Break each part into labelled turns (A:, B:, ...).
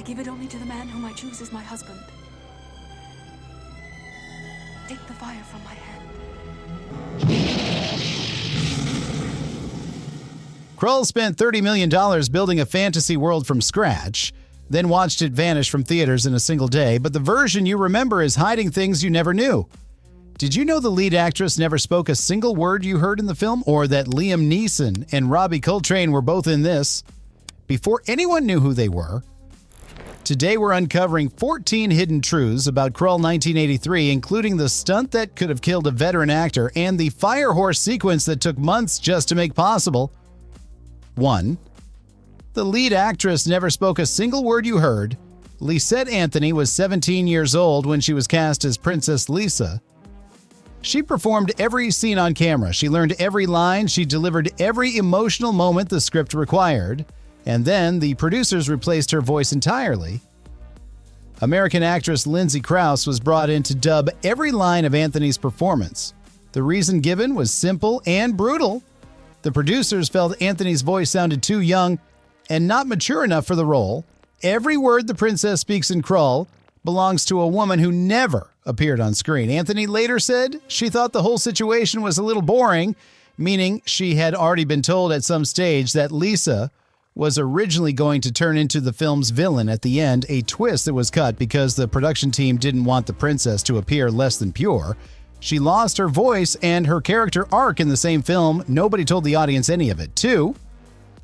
A: I give it only to the man whom I choose as my husband. Take the fire from my hand.
B: Krull spent $30 million building a fantasy world from scratch, then watched it vanish from theaters in a single day, but the version you remember is hiding things you never knew. Did you know the lead actress never spoke a single word you heard in the film, or that Liam Neeson and Robbie Coltrane were both in this before anyone knew who they were? Today we're uncovering 14 hidden truths about Krull 1983, including the stunt that could have killed a veteran actor and the fire horse sequence that took months just to make possible. 1. The lead actress never spoke a single word you heard. Lisette Anthony was 17 years old when she was cast as Princess Lisa. She performed every scene on camera. She learned every line. She delivered every emotional moment the script required. And then the producers replaced her voice entirely. American actress Lindsay Krause was brought in to dub every line of Anthony's performance. The reason given was simple and brutal. The producers felt Anthony's voice sounded too young and not mature enough for the role. Every word the princess speaks in Krull belongs to a woman who never appeared on screen. Anthony later said she thought the whole situation was a little boring, meaning she had already been told at some stage that Lisa was originally going to turn into the film's villain at the end, a twist that was cut because the production team didn't want the princess to appear less than pure. She lost her voice and her character arc in the same film. Nobody told the audience any of it. 2.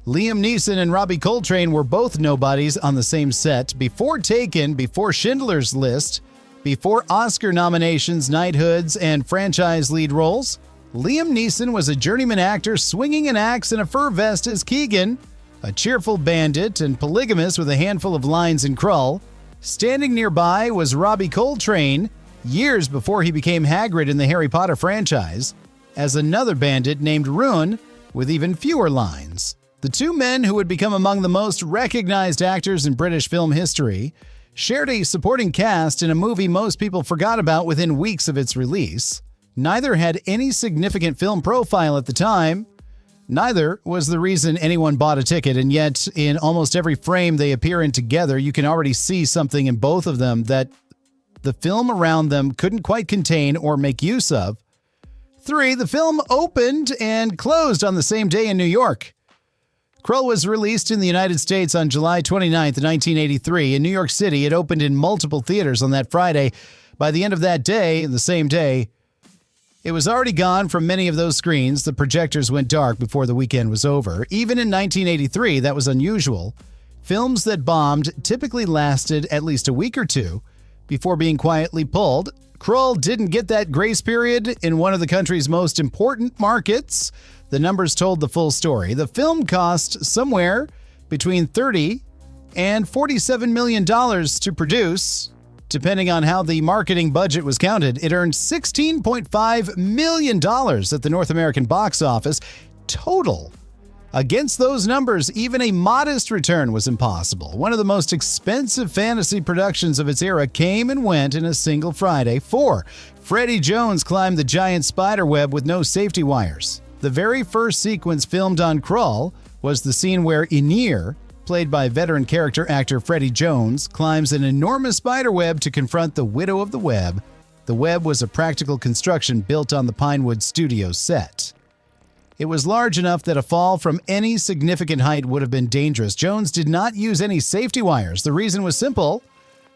B: Liam Neeson and Robbie Coltrane were both nobodies on the same set before Taken, before Schindler's List, before Oscar nominations, knighthoods, and franchise lead roles. Liam Neeson was a journeyman actor swinging an axe and a fur vest as Keegan, a cheerful bandit and polygamous with a handful of lines in Krull. Standing nearby was Robbie Coltrane, years before he became Hagrid in the Harry Potter franchise, as another bandit named Ruin with even fewer lines. The two men who would become among the most recognized actors in British film history shared a supporting cast in a movie most people forgot about within weeks of its release. Neither had any significant film profile at the time. Neither was the reason anyone bought a ticket, and yet in almost every frame they appear in together, you can already see something in both of them that the film around them couldn't quite contain or make use of. 3. The film opened and closed on the same day in New York. Krull was released in the United States on July 29, 1983. In New York City, it opened in multiple theaters on that Friday. By the end of that day, the same day, it was already gone from many of those screens. The projectors went dark before the weekend was over. Even in 1983, that was unusual. Films that bombed typically lasted at least a week or two before being quietly pulled. Krull didn't get that grace period in one of the country's most important markets. The numbers told the full story. The film cost somewhere between $30 and $47 million to produce. Depending on how the marketing budget was counted, it earned $16.5 million at the North American box office total. Against those numbers, even a modest return was impossible. One of the most expensive fantasy productions of its era came and went in a single Friday. 4. Freddie Jones climbed the giant spider web with no safety wires. The very first sequence filmed on Krull was the scene where Ynir, played by veteran character actor Freddie Jones, climbs an enormous spider web to confront the Widow of the Web. The web was a practical construction built on the Pinewood Studio set. It was large enough that a fall from any significant height would have been dangerous. Jones did not use any safety wires. The reason was simple.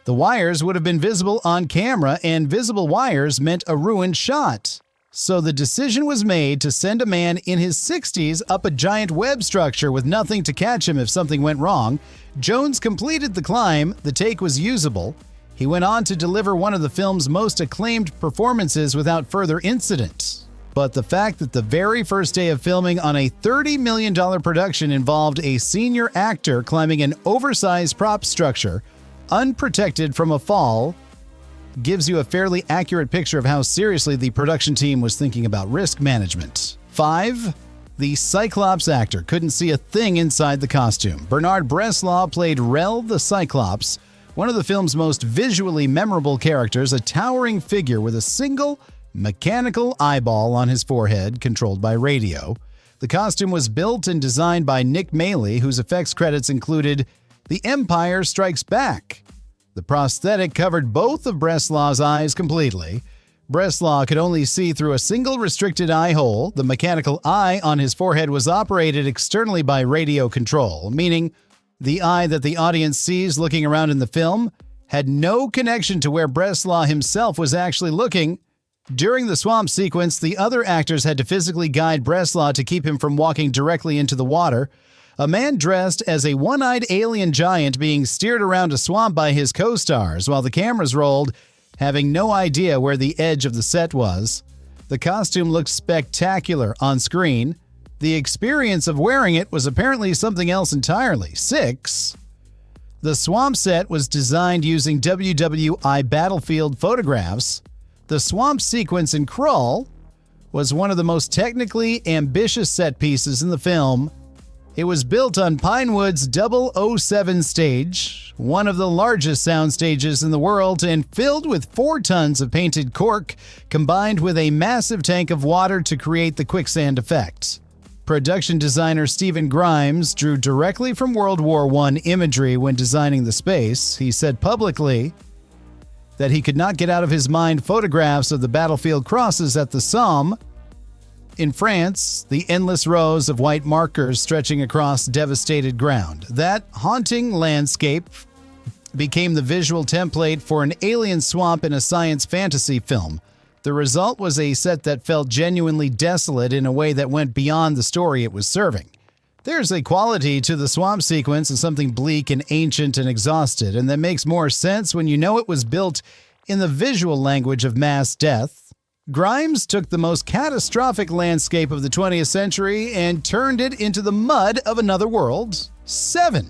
B: The wires would have been visible on camera, and visible wires meant a ruined shot. So the decision was made to send a man in his 60s up a giant web structure with nothing to catch him if something went wrong. Jones completed the climb. The take was usable. He went on to deliver one of the film's most acclaimed performances without further incident. But the fact that the very first day of filming on a $30 million production involved a senior actor climbing an oversized prop structure, unprotected from a fall, gives you a fairly accurate picture of how seriously the production team was thinking about risk management. 5. The Cyclops actor couldn't see a thing inside the costume. Bernard Bresslaw played Rel the Cyclops, one of the film's most visually memorable characters, a towering figure with a single mechanical eyeball on his forehead controlled by radio. The costume was built and designed by Nick Maley, whose effects credits included The Empire Strikes Back. The prosthetic covered both of Breslau's eyes completely. Breslau could only see through a single restricted eye hole. The mechanical eye on his forehead was operated externally by radio control, meaning the eye that the audience sees looking around in the film had no connection to where Breslau himself was actually looking. During the swamp sequence, the other actors had to physically guide Breslau to keep him from walking directly into the water. A man dressed as a one-eyed alien giant being steered around a swamp by his co-stars while the cameras rolled, having no idea where the edge of the set was. The costume looked spectacular on screen. The experience of wearing it was apparently something else entirely. 6. The swamp set was designed using WWI battlefield photographs. The swamp sequence in Krull was one of the most technically ambitious set pieces in the film. It was built on Pinewood's 007 stage, one of the largest sound stages in the world, and filled with 4 tons of painted cork, combined with a massive tank of water to create the quicksand effect. Production designer Stephen Grimes drew directly from World War I imagery when designing the space. He said publicly that he could not get out of his mind photographs of the battlefield crosses at the Somme. In France, the endless rows of white markers stretching across devastated ground. That haunting landscape became the visual template for an alien swamp in a science fantasy film. The result was a set that felt genuinely desolate in a way that went beyond the story it was serving. There's a quality to the swamp sequence and something bleak and ancient and exhausted, and that makes more sense when you know it was built in the visual language of mass death. Grimes took the most catastrophic landscape of the 20th century and turned it into the mud of another world. 7.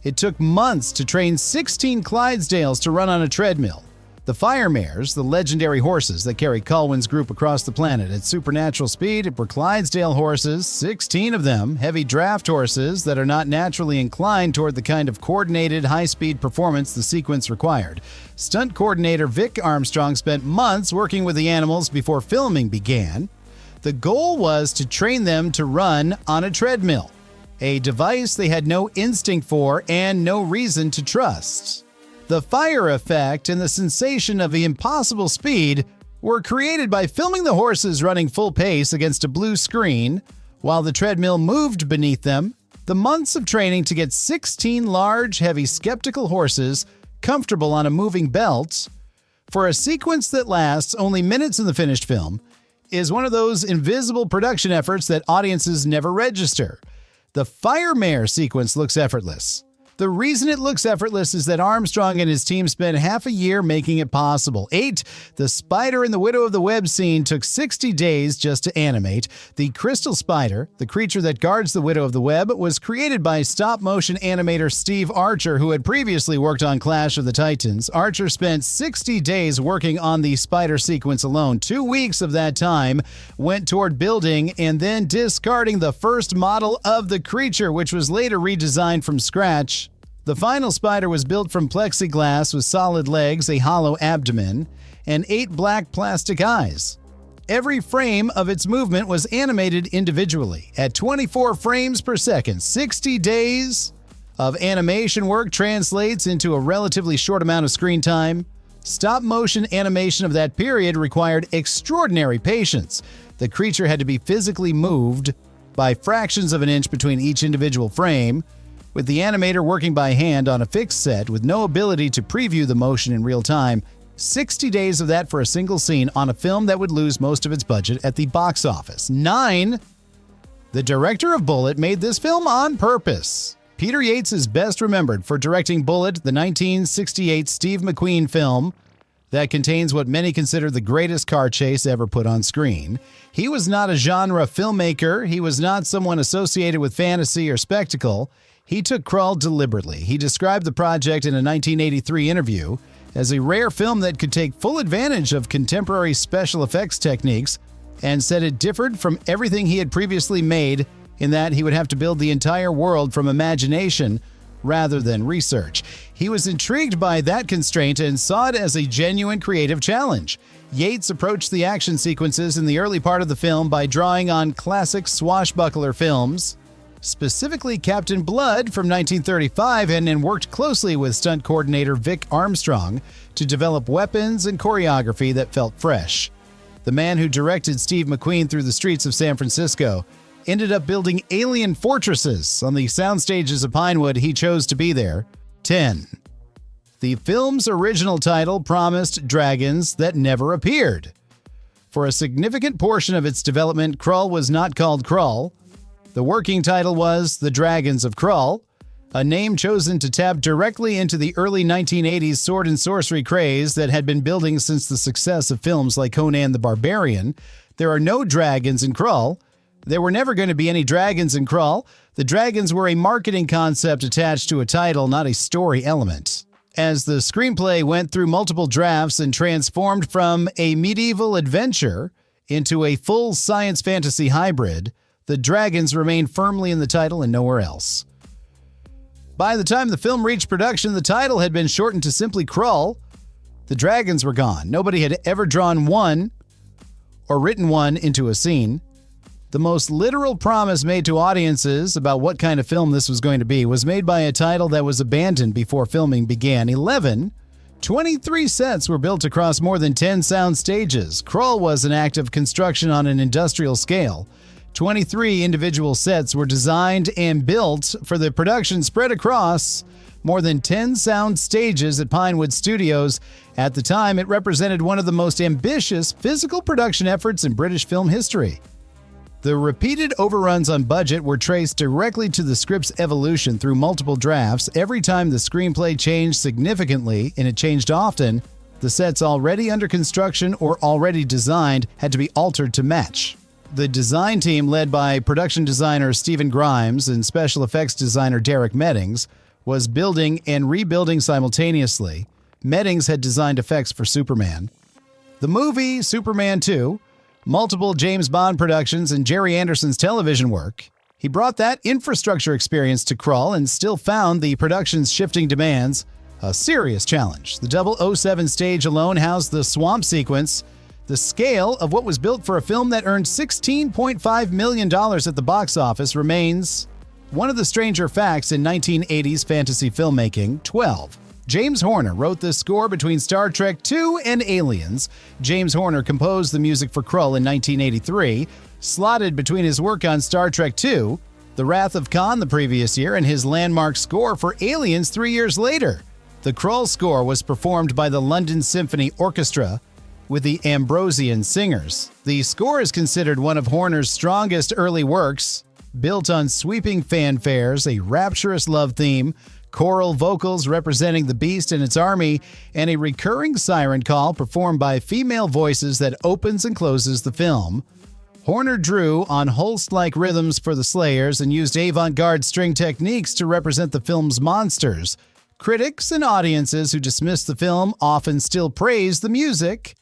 B: It took months to train 16 Clydesdales to run on a treadmill. The fire mares, the legendary horses that carry Colwyn's group across the planet at supernatural speed, were Clydesdale horses, 16 of them, heavy draft horses that are not naturally inclined toward the kind of coordinated, high-speed performance the sequence required. Stunt coordinator Vic Armstrong spent months working with the animals before filming began. The goal was to train them to run on a treadmill, a device they had no instinct for and no reason to trust. The fire effect and the sensation of the impossible speed were created by filming the horses running full pace against a blue screen while the treadmill moved beneath them. The months of training to get 16 large, heavy, skeptical horses comfortable on a moving belt for a sequence that lasts only minutes in the finished film is one of those invisible production efforts that audiences never register. The fire mare sequence looks effortless. The reason it looks effortless is that Armstrong and his team spent half a year making it possible. 8. The spider in the Widow of the Web scene took 60 days just to animate. The crystal spider, the creature that guards the Widow of the Web, was created by stop-motion animator Steve Archer, who had previously worked on Clash of the Titans. Archer spent 60 days working on the spider sequence alone. 2 weeks of that time went toward building and then discarding the first model of the creature, which was later redesigned from scratch. The final spider was built from plexiglass with solid legs, a hollow abdomen, and 8 black plastic eyes. Every frame of its movement was animated individually at 24 frames per second. 60 days of animation work translates into a relatively short amount of screen time. Stop-motion animation of that period required extraordinary patience. The creature had to be physically moved by fractions of an inch between each individual frame, with the animator working by hand on a fixed set with no ability to preview the motion in real time. 60 days of that for a single scene on a film that would lose most of its budget at the box office. 9. The director of Bullitt made this film on purpose. Peter Yates is best remembered for directing Bullitt, the 1968 Steve McQueen film that contains what many consider the greatest car chase ever put on screen. He was not a genre filmmaker. He was not someone associated with fantasy or spectacle. He took Krull deliberately. He described the project in a 1983 interview as a rare film that could take full advantage of contemporary special effects techniques, and said it differed from everything he had previously made in that he would have to build the entire world from imagination rather than research. He was intrigued by that constraint and saw it as a genuine creative challenge. Yates approached the action sequences in the early part of the film by drawing on classic swashbuckler films specifically Captain Blood from 1935, and worked closely with stunt coordinator Vic Armstrong to develop weapons and choreography that felt fresh. The man who directed Steve McQueen through the streets of San Francisco ended up building alien fortresses on the sound stages of Pinewood. He chose to be there. 10. The film's original title promised dragons that never appeared. For a significant portion of its development, Krull was not called Krull. The working title was The Dragons of Krull, a name chosen to tap directly into the early 1980s sword and sorcery craze that had been building since the success of films like Conan the Barbarian. There are no dragons in Krull. There were never going to be any dragons in Krull. The dragons were a marketing concept attached to a title, not a story element. As the screenplay went through multiple drafts and transformed from a medieval adventure into a full science fantasy hybrid, the dragons remained firmly in the title and nowhere else. By the time the film reached production, the title had been shortened to simply Krull. The dragons were gone. Nobody had ever drawn one or written one into a scene. The most literal promise made to audiences about what kind of film this was going to be was made by a title that was abandoned before filming began. 23 sets were built across more than 10 sound stages. Krull was an act of construction on an industrial scale. 23 individual sets were designed and built for the production spread across more than 10 sound stages at Pinewood Studios. At the time, it represented one of the most ambitious physical production efforts in British film history. The repeated overruns on budget were traced directly to the script's evolution through multiple drafts. Every time the screenplay changed significantly, and it changed often, the sets already under construction or already designed had to be altered to match. The design team, led by production designer Stephen Grimes and special effects designer Derek Meddings, was building and rebuilding simultaneously. Meddings had designed effects for Superman, the movie Superman 2, multiple James Bond productions, and Jerry Anderson's television work. He brought that infrastructure experience to Krull and still found the production's shifting demands a serious challenge. The 007 stage alone housed the swamp sequence. The scale of what was built for a film that earned $16.5 million at the box office remains one of the stranger facts in 1980s fantasy filmmaking. 12. James Horner wrote the score between Star Trek II and Aliens. James Horner composed the music for Krull in 1983, slotted between his work on Star Trek II, The Wrath of Khan the previous year, and his landmark score for Aliens 3 years later. The Krull score was performed by the London Symphony Orchestra with the Ambrosian Singers. The score is considered one of Horner's strongest early works, built on sweeping fanfares, a rapturous love theme, choral vocals representing the beast and its army, and a recurring siren call performed by female voices that opens and closes the film. Horner drew on Holst-like rhythms for the Slayers and used avant-garde string techniques to represent the film's monsters. Critics and audiences who dismissed the film often still praise the music.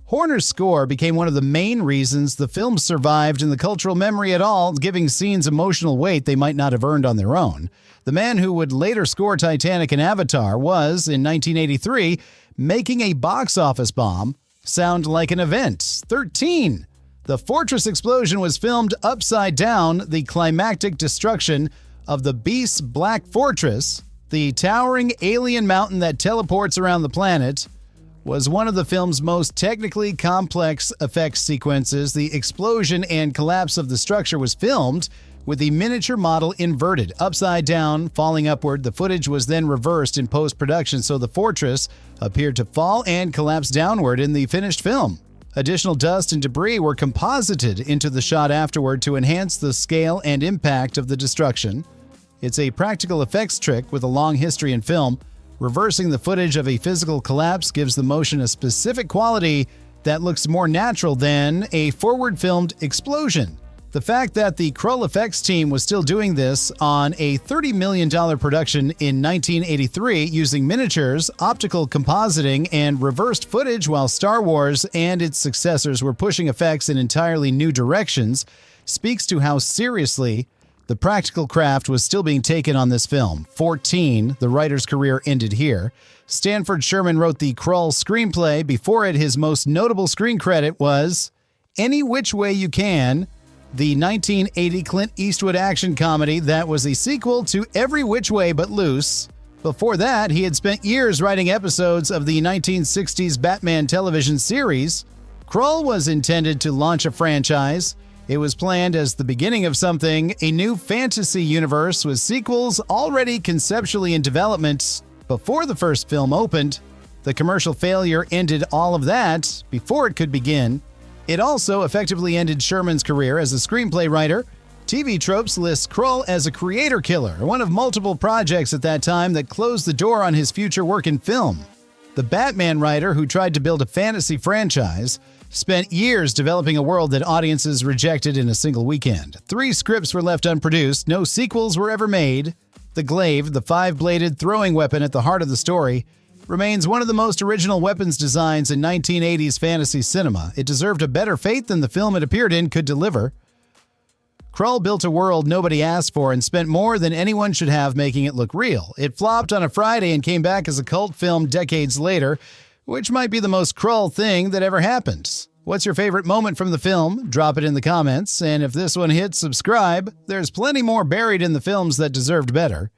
B: Horner's score became one of the main reasons the film survived in the cultural memory at all, giving scenes emotional weight they might not have earned on their own. The man who would later score Titanic and Avatar was, in 1983, making a box office bomb sound like an event. 13. The fortress explosion was filmed upside down. The climactic destruction of the Beast's Black Fortress, the towering alien mountain that teleports around the planet, was one of the film's most technically complex effects sequences. The explosion and collapse of the structure was filmed with the miniature model inverted, upside down, falling upward. The footage was then reversed in post-production, so the fortress appeared to fall and collapse downward in the finished film. Additional dust and debris were composited into the shot afterward to enhance the scale and impact of the destruction. It's a practical effects trick with a long history in film. Reversing the footage of a physical collapse gives the motion a specific quality that looks more natural than a forward-filmed explosion. The fact that the Krull effects team was still doing this on a $30 million production in 1983 using miniatures, optical compositing, and reversed footage while Star Wars and its successors were pushing effects in entirely new directions speaks to how seriously the practical craft was still being taken on this film. 14. The writer's career ended here. Stanford Sherman wrote the Krull screenplay. Before it, his most notable screen credit was Any Which Way You Can, the 1980 Clint Eastwood action comedy that was a sequel to Every Which Way But Loose. Before that, he had spent years writing episodes of the 1960s Batman television series. Krull was intended to launch a franchise. It was planned as the beginning of something, a new fantasy universe with sequels already conceptually in development before the first film opened. The commercial failure ended all of that before it could begin. It also effectively ended Sherman's career as a screenplay writer. TV Tropes lists Krull as a creator killer, one of multiple projects at that time that closed the door on his future work in film. The Batman writer who tried to build a fantasy franchise spent years developing a world that audiences rejected in a single weekend. 3 scripts were left unproduced, no sequels were ever made. The glaive, the 5-bladed throwing weapon at the heart of the story, remains one of the most original weapons designs in 1980s fantasy cinema. It deserved a better fate than the film it appeared in could deliver. Krull built a world nobody asked for and spent more than anyone should have making it look real. It flopped on a Friday and came back as a cult film decades later, which might be the most Krull thing that ever happened. What's your favorite moment from the film? Drop it in the comments, and if this one hits subscribe, there's plenty more buried in the films that deserved better.